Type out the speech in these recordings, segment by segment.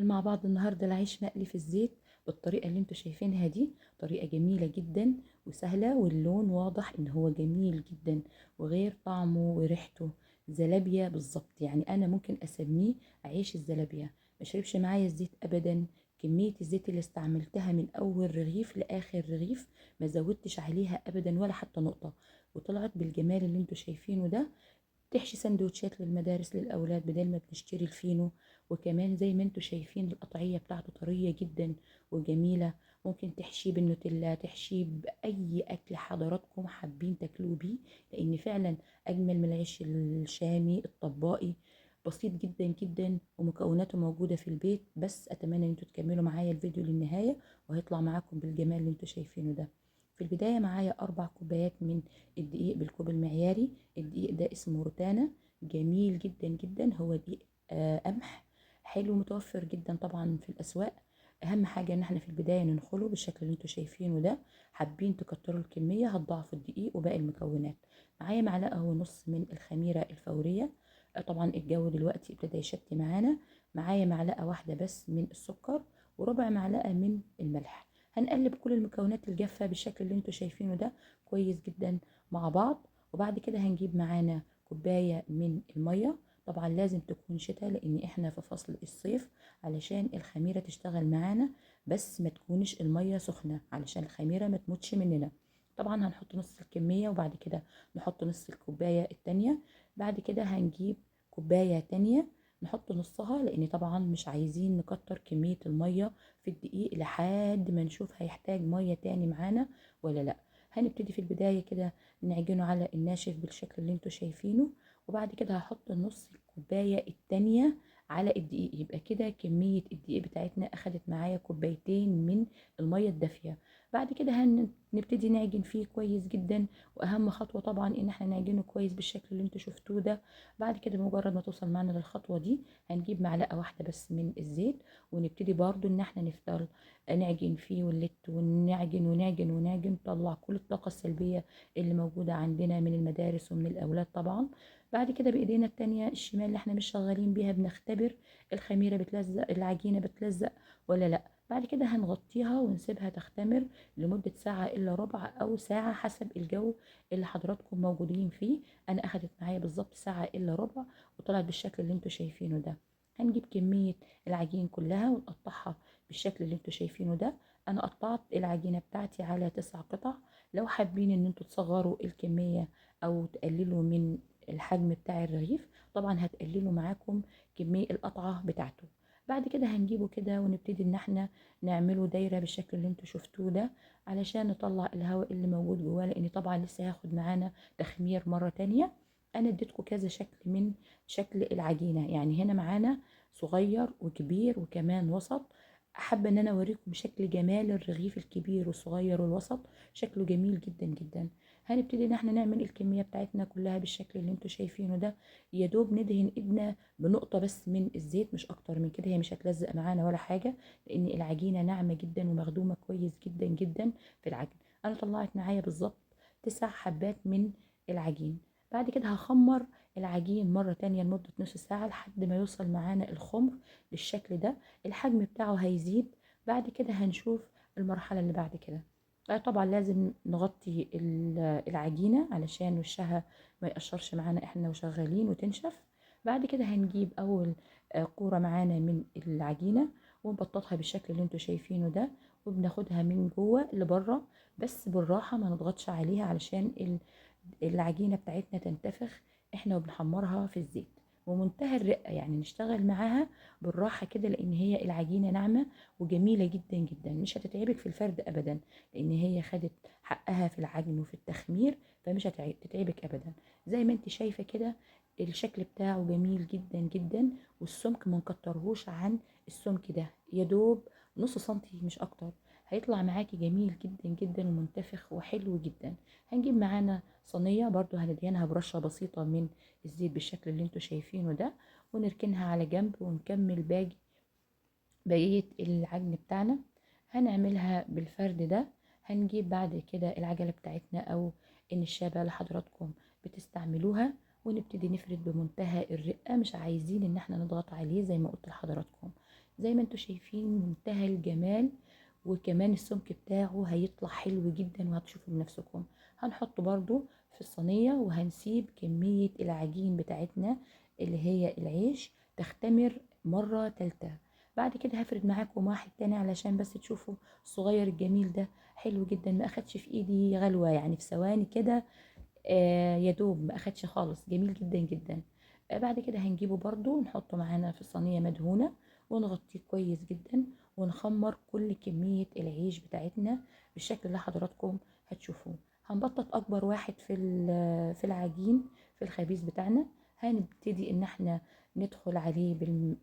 مع بعض النهاردة العيش مقلي في الزيت بالطريقة اللي انتوا شايفينها دي. طريقة جميلة جدا وسهلة، واللون واضح ان هو جميل جدا، وغير طعمه وريحته زلابية بالظبط. يعني انا ممكن اسميه عيش الزلابية. مشربش معايا الزيت ابدا. كمية الزيت اللي استعملتها من اول رغيف لاخر رغيف ما زودتش عليها ابدا ولا حتى نقطة، وطلعت بالجمال اللي انتوا شايفينه ده. تحشي سندوتشات للمدارس للأولاد بدل ما بنشتري الفينو. وكمان زي ما انتوا شايفين القطعية بتاعته طرية جدا وجميلة. ممكن تحشيه بالنوتيلا، تحشيه بأي أكل حضراتكم حابين تاكلوه بيه، لأن فعلا أجمل من العيش الشامي الطبائي. بسيط جدا جدا ومكوناته موجودة في البيت. بس أتمنى ان انتوا تكملوا معايا الفيديو للنهاية، وهيطلع معاكم بالجمال اللي انتوا شايفينه ده. في البداية معايا 4 كوبايات من الدقيق بالكوب المعياري. الدقيق ده اسمه روتانا، جميل جدا جدا. هو دقيق قمح حلو، متوفر جدا طبعا في الاسواق. اهم حاجه ان احنا في البدايه ننخله بالشكل اللي انتوا شايفينه ده. حابين تكتروا الكميه هتضاعفوا الدقيق وباقي المكونات. معايا معلقه ونص من الخميره الفوريه. طبعا الجو دلوقتي ابتدى يشتي معانا. معايا معلقه واحده بس من السكر، وربع معلقه من الملح. هنقلب كل المكونات الجافه بالشكل اللي انتوا شايفينه ده كويس جدا مع بعض. وبعد كده هنجيب معانا كوباية من المية. طبعا لازم تكون شتاء لان احنا في فصل الصيف، علشان الخميرة تشتغل معانا. بس ما تكونش المية سخنة علشان الخميرة ما تموتش مننا. طبعا هنحط نص الكمية وبعد كده نحط نص الكوباية التانية. بعد كده هنجيب كوباية تانية نحط نصها، لان طبعا مش عايزين نكتر كمية المية في الدقيق لحد ما نشوف هيحتاج مية تاني معانا ولا لا. هنبتدي في البداية كده نعجنه على الناشف بالشكل اللي انتوا شايفينه. وبعد كده هحط نص الكوباية التانية على الدقيق. يبقى كده كمية الدقيق بتاعتنا اخدت معايا كوبايتين من المية الدافية. بعد كده هنبتدي نعجن فيه كويس جدا. واهم خطوة طبعا ان احنا نعجنه كويس بالشكل اللي انتوا شفتوه ده. بعد كده بمجرد ما توصل معانا للخطوة دي هنجيب معلقة واحدة بس من الزيت، ونبتدي برضو ان احنا نفضل نعجن فيه ونلت ونعجن ونعجن ونعجن، نطلع كل الطاقة السلبية اللي موجودة عندنا من المدارس ومن الأولاد طبعا. بعد كده بإيدينا التانية الشمال اللي احنا مش شغالين بيها بنختبر الخميرة بتلزق، العجينة بتلزق ولا لأ. بعد كده هنغطيها ونسيبها تختمر لمدة ساعة إلا ربع أو ساعة حسب الجو اللي حضراتكم موجودين فيه. أنا أخدت معايا بالظبط ساعة إلا ربع وطلعت بالشكل اللي انتوا شايفينه ده. هنجيب كمية العجين كلها ونقطعها بالشكل اللي انتوا شايفينه ده. انا قطعت العجينة بتاعتي على 9 قطع. لو حابين ان انتوا تصغروا الكمية او تقللوا من الحجم بتاع الرغيف، طبعا هتقللوا معاكم كمية القطعة بتاعته. بعد كده هنجيبه كده ونبتدي ان احنا نعمله دايرة بالشكل اللي انتوا شفتوه ده، علشان نطلع الهواء اللي موجود جواه، لان طبعا لسه هياخد معانا تخمير مرة تانية. انا اديتكم كذا شكل من شكل العجينة، يعني هنا معانا صغير وكبير وكمان وسط. حابة ان انا اوريكم شكل جمال الرغيف الكبير والصغير والوسط. شكله جميل جدا جدا. هنبتدي ان احنا نعمل الكمية بتاعتنا كلها بالشكل اللي انتوا شايفينه ده. يا دوب ندهن ايدنا بنقطة بس من الزيت، مش اكتر من كده. هي مش هتلزق معانا ولا حاجة، لان العجينة ناعمة جدا ومخدومة كويس جدا جدا في العجن. انا طلعت معايا بالظبط 9 حبات من العجين. بعد كده هخمر العجين مرة تانية لمدة نص ساعة لحد ما يوصل معانا الخمر بالشكل ده. الحجم بتاعه هيزيد. بعد كده هنشوف المرحلة اللي بعد كده. طبعا لازم نغطي العجينة علشان وشها ما يقشرش معانا احنا وشغالين وتنشف. بعد كده هنجيب اول كورة معانا من العجينة ونبططها بالشكل اللي انتوا شايفينه ده، وبناخدها من جوه لبره. بس بالراحة ما نضغطش عليها علشان العجينة بتاعتنا تنتفخ احنا وبنحمرها في الزيت. ومنتهى الرقة يعني نشتغل معاها بالراحة كده، لان هي العجينة ناعمة وجميلة جدا جدا، مش هتتعبك في الفرد ابدا، لان هي خدت حقها في العجن وفي التخمير، فمش هتتعبك ابدا. زي ما انت شايفة كده الشكل بتاعه جميل جدا جدا. والسمك ما نكترهوش عن السمك ده، يا دوب نص سنتي مش اكتر. هيطلع معاكي جميل جدا جدا ومنتفخ وحلو جدا. هنجيب معانا صينية برضو هندهنها برشة بسيطة من الزيت بالشكل اللي انتوا شايفينه ده، ونركنها على جنب ونكمل بقية العجن بتاعنا. هنعملها بالفرد ده. هنجيب بعد كده العجلة بتاعتنا او النشابة اللي حضراتكم بتستعملوها، ونبتدي نفرد بمنتهى الرقة. مش عايزين ان احنا نضغط عليه زي ما قلت لحضراتكم. زي ما انتوا شايفين منتهى الجمال، وكمان السمك بتاعه هيطلع حلو جدا وهتشوفوا بنفسكم. هنحطه برضو في الصينية وهنسيب كمية العجين بتاعتنا اللي هي العيش تختمر مرة تالتة. بعد كده هفرد معاكم واحد تاني علشان بس تشوفوا الصغير الجميل ده. حلو جدا، ما اخدش في ايدي غلوة، يعني في ثواني كده يا دوب، ما اخدش خالص، جميل جدا جدا. بعد كده هنجيبه برضو نحطه معانا في صينية مدهونة ونغطيه كويس جدا، ونخمر كل كمية العيش بتاعتنا بالشكل اللي حضراتكم هتشوفوه. هنبطط اكبر واحد في العجين في الخبيز بتاعنا. هنبتدي ان احنا ندخل عليه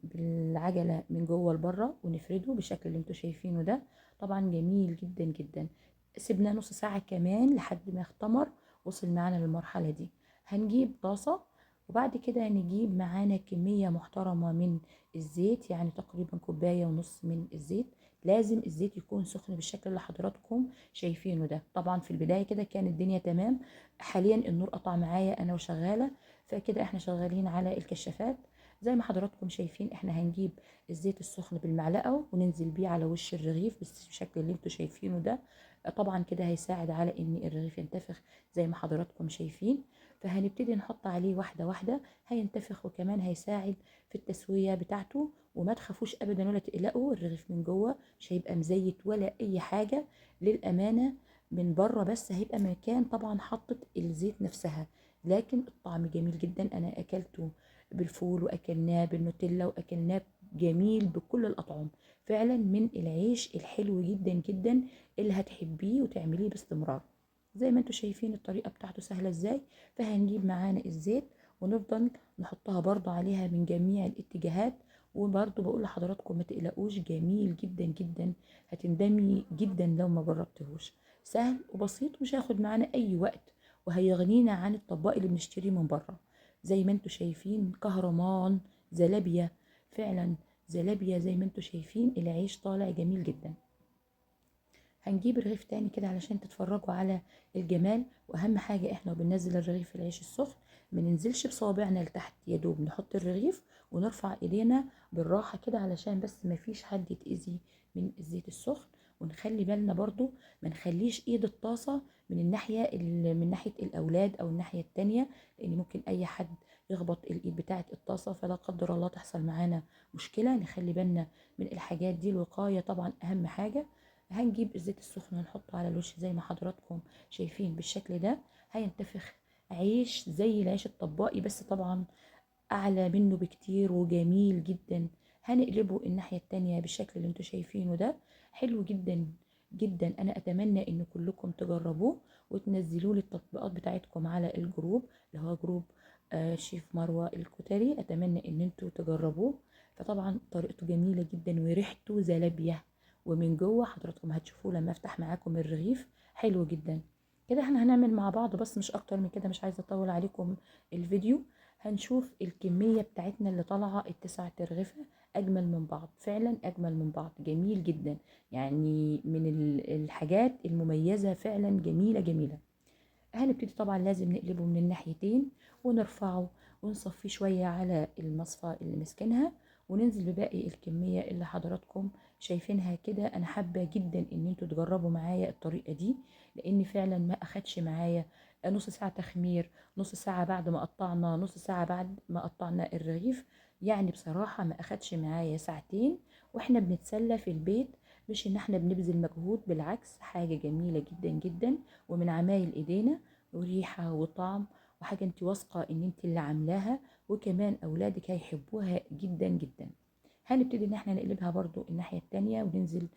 بالعجلة من جوه لبره ونفرده بالشكل اللي انتوا شايفينه ده. طبعا جميل جدا جدا. سيبنا نص ساعة كمان لحد ما اختمر، وصل معانا للمرحلة دي. هنجيب طاسة، وبعد كده نجيب معانا كمية محترمة من الزيت، يعني تقريبا كوباية ونص من الزيت. لازم الزيت يكون سخن بالشكل اللي حضراتكم شايفينه ده. طبعا في البداية كده كان الدنيا تمام، حاليا النور قطع معايا انا وشغالة، فكده احنا شغالين على الكشافات. زي ما حضراتكم شايفين احنا هنجيب الزيت السخن بالمعلقة وننزل بيه على وش الرغيف بالشكل اللي انتوا شايفينه ده. طبعا كده هيساعد على ان الرغيف ينتفخ زي ما حضراتكم شايفين. فهنبتدي نحط عليه واحدة واحدة، هينتفخ وكمان هيساعد في التسوية بتاعته. وما تخافوش ابدا ولا تقلقوا، الرغيف من جوه مش هيبقى مزيت ولا اي حاجة للأمانة. من بره بس هيبقى مكان طبعا حطت الزيت نفسها، لكن الطعم جميل جدا. انا اكلته بالفول واكلناه بالنوتيلا واكلناه جميل بكل الاطعمة. فعلا من العيش الحلو جدا جدا اللي هتحبيه وتعمليه باستمرار. زي ما انتوا شايفين الطريقة بتاعته سهلة ازاي. فهنجيب معانا الزيت ونفضل نحطها برضو عليها من جميع الاتجاهات. وبرضو بقول لحضراتكم ما تقلقوش، جميل جدا جدا، هتندمي جدا لو ما جربتهوش. سهل وبسيط، مش هياخد معانا اي وقت، وهيغنينا عن الطباق اللي بنشتريه من بره. زي ما انتوا شايفين كهرمان، زلابية، فعلا زلابية. زي ما انتوا شايفين العيش طالع جميل جدا. هنجيب رغيف تاني كده علشان تتفرجوا على الجمال. واهم حاجة احنا وبننزل الرغيف في العيش السخن ما ننزلش بصوابعنا لتحت، يا دوب نحط الرغيف ونرفع ايدينا بالراحة كده علشان بس ما فيش حد يتأذي من الزيت السخن. ونخلي بالنا برضو ما نخليش ايد الطاسة من ناحية الاولاد او الناحية التانية، لان ممكن اي حد يخبط الايد بتاعة الطاسة فلا قدر الله تحصل معانا مشكلة. نخلي بالنا من الحاجات دي، الوقاية طبعا اهم حاجة. هنجيب الزيت السخن ونحطه على الوش زي ما حضراتكم شايفين بالشكل ده. هينتفخ عيش زي العيش الطباقي، بس طبعا اعلى منه بكتير وجميل جدا. هنقلبه الناحية التانية بالشكل اللي انتوا شايفينه ده. حلو جدا جدا. انا اتمنى ان كلكم تجربوه وتنزلوا لي التطبيقات بتاعتكم على الجروب اللي هو جروب شيف مروة الكتري. اتمنى ان انتوا تجربوه. فطبعا طريقته جميلة جدا وريحته زلابية، ومن جوه حضراتكم هتشوفوه لما افتح معاكم الرغيف حلو جدا. كده احنا هنعمل مع بعض بس مش اكتر من كده، مش عايزة اطول عليكم الفيديو. هنشوف الكمية بتاعتنا اللي طالعة التسع ترغفة أجمل من بعض، فعلا أجمل من بعض، جميل جدا. يعني من الحاجات المميزة فعلا، جميلة جميلة. هنبتدي طبعا لازم نقلبه من الناحيتين ونرفعه ونصفيه شوية على المصفى اللي مسكنها، وننزل بباقي الكمية اللي حضراتكم شايفينها كده. انا حابة جدا ان انتوا تجربوا معايا الطريقة دي، لان فعلا ما اخدش معايا نص ساعة تخمير، نص ساعة بعد ما قطعنا، نص ساعة بعد ما قطعنا الرغيف. يعني بصراحة ما اخدش معايا ساعتين واحنا بنتسلى في البيت. مش ان احنا بنبذل مجهود، بالعكس حاجة جميلة جدا جدا ومن عمايل ايدينا، وريحة وطعم، وحاجة انت واثقة ان انت اللي عاملاها، وكمان اولادك هيحبوها جدا جدا. هنبتدي ان احنا نقلبها برضو الناحية التانية وننزل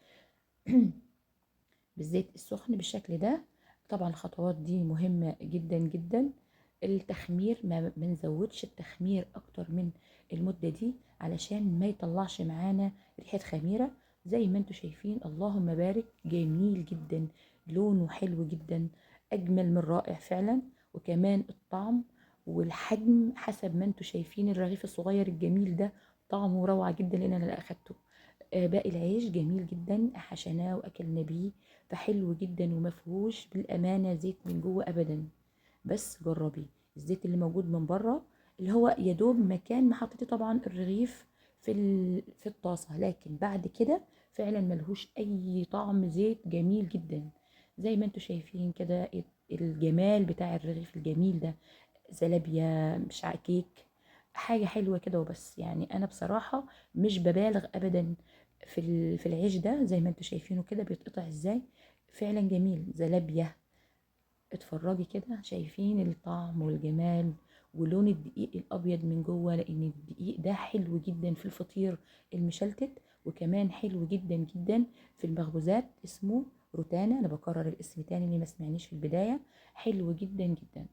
بالزيت السخن بالشكل ده. طبعا الخطوات دي مهمة جدا جدا. التخمير ما نزودش التخمير اكتر من المدة دي علشان ما يطلعش معانا ريحة خميرة. زي ما انتوا شايفين اللهم بارك، جميل جدا، لونه حلو جدا، اجمل من رائع فعلا. وكمان الطعم والحجم حسب ما انتوا شايفين الرغيف الصغير الجميل ده طعمه روعة جدا لان انا اللي اخدته. باقي العيش جميل جدا، حشناه واكلنا بيه، فحلو جدا ومفهوش بالامانه زيت من جوه ابدا. بس جربي الزيت اللي موجود من بره اللي هو يا دوب مكان ما حطيتي طبعا الرغيف في الطاسة، لكن بعد كده فعلا ملهوش اي طعم، زيت جميل جدا. زي ما انتوا شايفين كده الجمال بتاع الرغيف الجميل ده، زلابيا مش كيك، حاجة حلوة كده وبس. يعني انا بصراحة مش ببالغ ابدا في العيش ده، زي ما انتوا شايفينه كده بيتقطع ازاي، فعلا جميل زلابيا. اتفرجي كده، شايفين الطعم والجمال ولون الدقيق الابيض من جوه، لان الدقيق ده حلو جدا في الفطير المشلتت، وكمان حلو جدا جدا في المخبوزات. اسمه روتانا، انا بكرر الاسم تاني اللي ما سمعنيش في البدايه. حلو جدا جدا.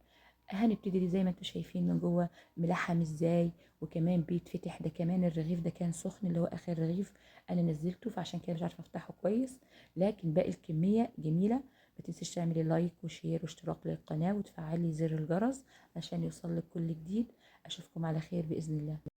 هنبتدي زي ما انتوا شايفين من جوه ملحم ازاي، وكمان بيتفتح. ده كمان الرغيف ده كان سخن، اللي هو اخر رغيف انا نزلته، فعشان كده مش عارفه افتحه كويس، لكن باقي الكميه جميله. ما تنسيش تعملي لايك وشير واشتراك للقناه وتفعلي زر الجرس عشان يوصلك كل جديد. اشوفكم على خير باذن الله.